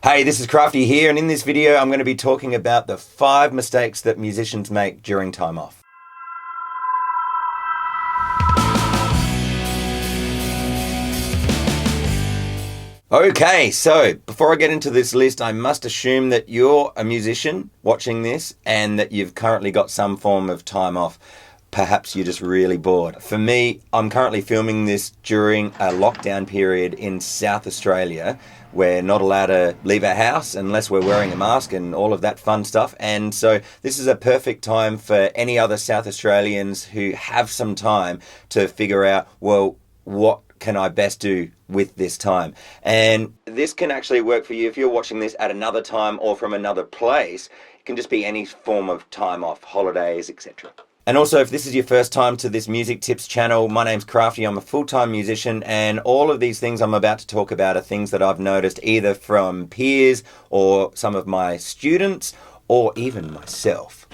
Hey, this is Crafty here, and in this video I'm going to be talking about the 5 mistakes that musicians make during time off. Okay, so before I get into this list, I must assume that you're a musician watching this and that you've currently got some form of time off. Perhaps you're just really bored. For me, I'm currently filming this during a lockdown period in South Australia. We're not allowed to leave our house unless we're wearing a mask and all of that fun stuff. And so this is a perfect time for any other South Australians who have some time to figure out, well, what can I best do with this time? And this can actually work for you if you're watching this at another time or from another place. It can just be any form of time off, holidays, etc. And also, if this is your first time to this music tips channel, my name's Crafty. I'm a full-time musician, and all of these things I'm about to talk about are things that I've noticed either from peers or some of my students or even myself.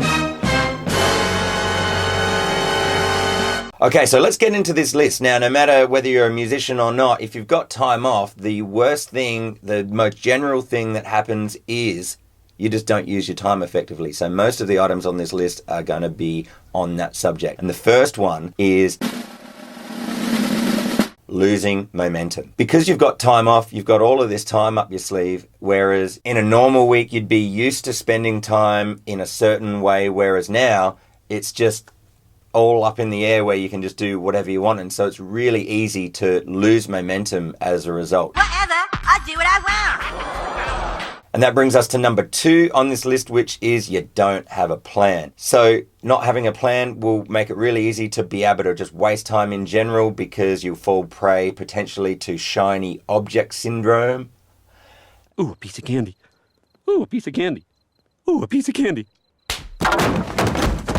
Okay, so let's get into this list. Now, no matter whether you're a musician or not, if you've got time off, the worst thing, the most general thing that happens is you just don't use your time effectively. So most of the items on this list are going to be on that subject. And the first one is losing momentum. Because you've got time off, you've got all of this time up your sleeve, whereas in a normal week, you'd be used to spending time in a certain way, whereas now it's just all up in the air where you can just do whatever you want. And so it's really easy to lose momentum as a result. Whatever, I do what I want. And that brings us to number 2 on this list, which is you don't have a plan. So not having a plan will make it really easy to be able to just waste time in general because you'll fall prey potentially to shiny object syndrome. Ooh, a piece of candy. Ooh, a piece of candy. Ooh, a piece of candy.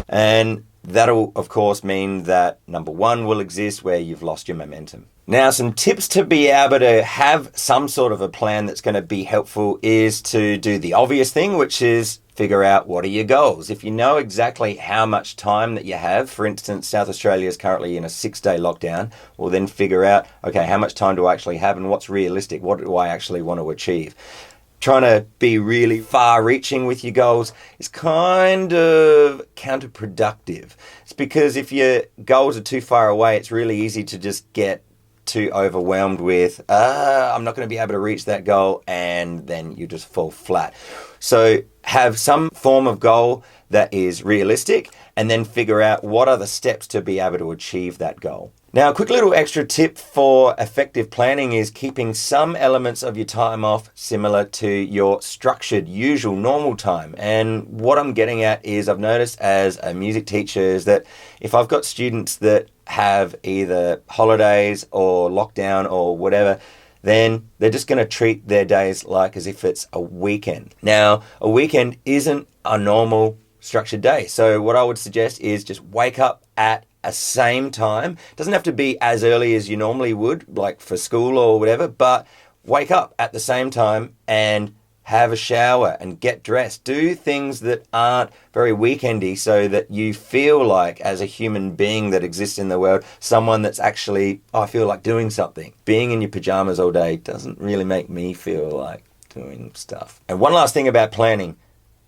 And that'll, of course, mean that number 1 will exist where you've lost your momentum. Now, some tips to be able to have some sort of a plan that's going to be helpful is to do the obvious thing, which is figure out what are your goals. If you know exactly how much time that you have, for instance, South Australia is currently in a 6-day lockdown, well then figure out, okay, how much time do I actually have and what's realistic? What do I actually want to achieve? Trying to be really far-reaching with your goals is kind of counterproductive. It's because if your goals are too far away, it's really easy to just get too overwhelmed with, I'm not going to be able to reach that goal, and then you just fall flat. So have some form of goal that is realistic, and then figure out what are the steps to be able to achieve that goal. Now, a quick little extra tip for effective planning is keeping some elements of your time off similar to your structured, usual, normal time. And what I'm getting at is I've noticed as a music teacher is that if I've got students that have either holidays or lockdown or whatever, then they're just going to treat their days like as if it's a weekend. Now, a weekend isn't a normal structured day. So what I would suggest is just wake up at a same time. It doesn't have to be as early as you normally would, like for school or whatever, but wake up at the same time and have a shower and get dressed. Do things that aren't very weekendy so that you feel like, as a human being that exists in the world, someone that's actually, I feel like doing something. Being in your pajamas all day doesn't really make me feel like doing stuff. And one last thing about planning.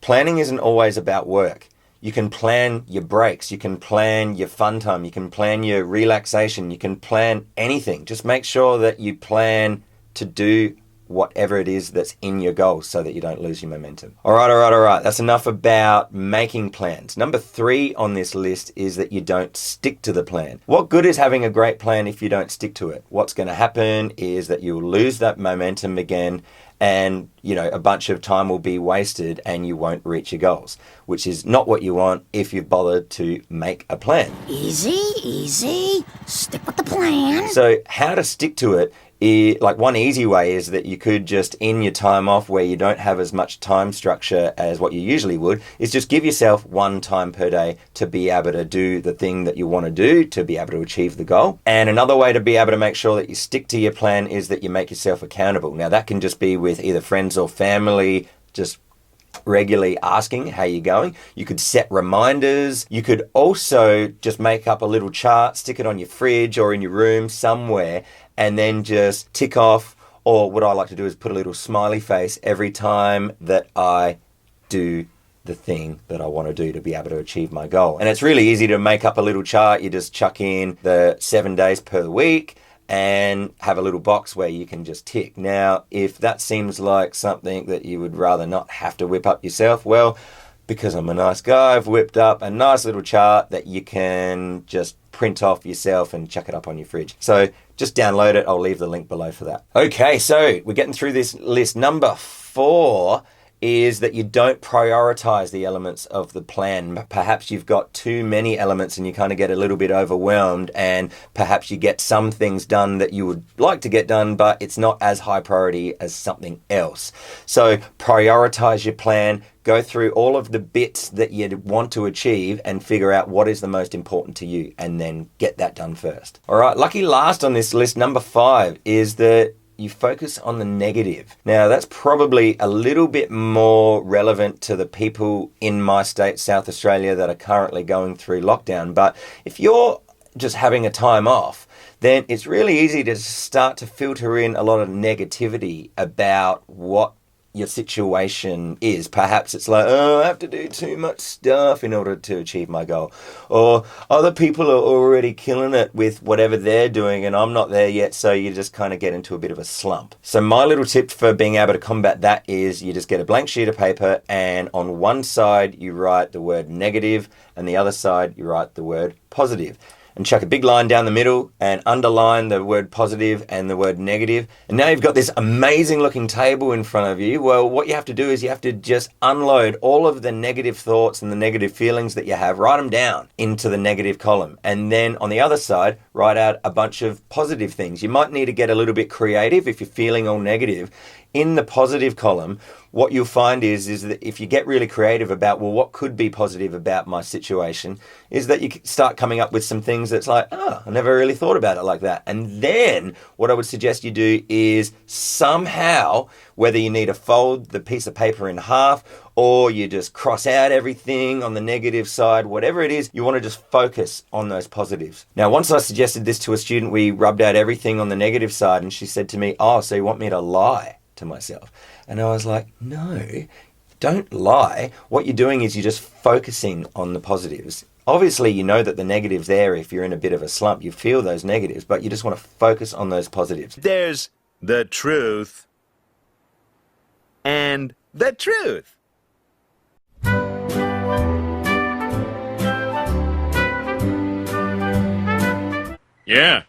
Planning isn't always about work. You can plan your breaks, you can plan your fun time, you can plan your relaxation, you can plan anything. Just make sure that you plan to do whatever it is that's in your goals so that you don't lose your momentum. All right. That's enough about making plans. Number 3 on this list is that you don't stick to the plan. What good is having a great plan if you don't stick to it? What's going to happen is that you'll lose that momentum again, and a bunch of time will be wasted and you won't reach your goals, which is not what you want if you've bothered to make a plan. Easy. Stick with the plan. So how to stick to it, like one easy way is that you could just, in your time off where you don't have as much time structure as what you usually would, is just give yourself 1 time per day to be able to do the thing that you want to do to be able to achieve the goal. And another way to be able to make sure that you stick to your plan is that you make yourself accountable. Now that can just be with either friends or family, just regularly asking how you're going. You could set reminders. You could also just make up a little chart, stick it on your fridge or in your room somewhere, and then just tick off Or what I like to do is put a little smiley face every time that I do the thing that I want to do to be able to achieve my goal. And it's really easy to make up a little chart. You just chuck in the 7 days per week and have a little box where you can just tick. Now, if that seems like something that you would rather not have to whip up yourself, well, because I'm a nice guy, I've whipped up a nice little chart that you can just print off yourself and chuck it up on your fridge. So just download it. I'll leave the link below for that. Okay, so we're getting through this list. Number 4 is that you don't prioritize the elements of the plan. Perhaps you've got too many elements and you kind of get a little bit overwhelmed, and perhaps you get some things done that you would like to get done, but it's not as high priority as something else. So prioritize your plan, go through all of the bits that you want to achieve and figure out what is the most important to you, and then get that done first. All right, lucky last on this list, number 5, is that you focus on the negative. Now, that's probably a little bit more relevant to the people in my state, South Australia, that are currently going through lockdown. But if you're just having a time off, then it's really easy to start to filter in a lot of negativity about what your situation is. Perhaps it's like, oh, I have to do too much stuff in order to achieve my goal. Or other people are already killing it with whatever they're doing and I'm not there yet, so you just kind of get into a bit of a slump. So my little tip for being able to combat that is you just get a blank sheet of paper, and on one side you write the word negative and the other side you write the word positive. And chuck a big line down the middle and underline the word positive and the word negative. And now you've got this amazing looking table in front of you. Well, what you have to do is you have to just unload all of the negative thoughts and the negative feelings that you have, write them down into the negative column. And then on the other side, write out a bunch of positive things. You might need to get a little bit creative if you're feeling all negative. In the positive column, what you'll find is that if you get really creative about, well, what could be positive about my situation, is that you start coming up with some things that's like, I never really thought about it like that. And then what I would suggest you do is somehow, whether you need to fold the piece of paper in half or you just cross out everything on the negative side, whatever it is, you want to just focus on those positives. Now, once I suggested this to a student, we rubbed out everything on the negative side, and she said to me, oh, so you want me to lie to myself? And I was like, no, don't lie. What you're doing is you're just focusing on the positives. Obviously, you know that the negative's there if you're in a bit of a slump. You feel those negatives, but you just want to focus on those positives. There's the truth and the truth. Yeah.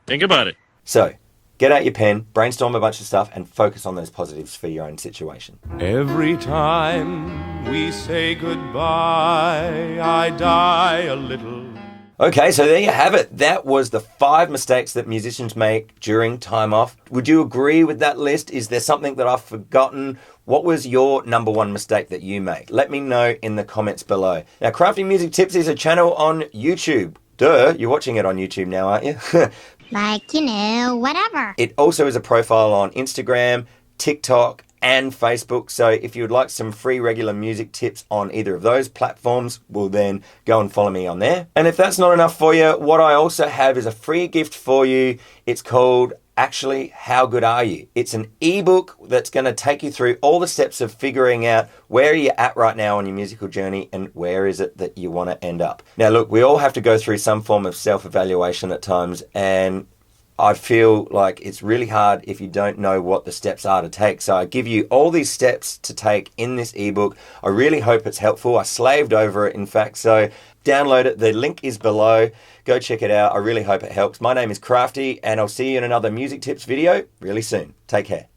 Think about it. So, get out your pen, brainstorm a bunch of stuff, and focus on those positives for your own situation. Every time we say goodbye, I die a little. Okay, so there you have it. That was the 5 mistakes that musicians make during time off. Would you agree with that list? Is there something that I've forgotten? What was your number 1 mistake that you make? Let me know in the comments below. Now, Crafty Music Tips is a channel on YouTube. Duh, you're watching it on YouTube now, aren't you? Like, whatever. It also is a profile on Instagram, TikTok, and Facebook. So if you would like some free regular music tips on either of those platforms, well then go and follow me on there. And if that's not enough for you, what I also have is a free gift for you. It's called Actually, How Good Are You? It's an ebook that's going to take you through all the steps of figuring out where you're at right now on your musical journey and where is it that you want to end up. Now, look, we all have to go through some form of self-evaluation at times, and I feel like it's really hard if you don't know what the steps are to take. So I give you all these steps to take in this ebook. I really hope it's helpful. I slaved over it, in fact, so download it. The link is below. Go check it out. I really hope it helps. My name is Crafty, and I'll see you in another music tips video really soon. Take care.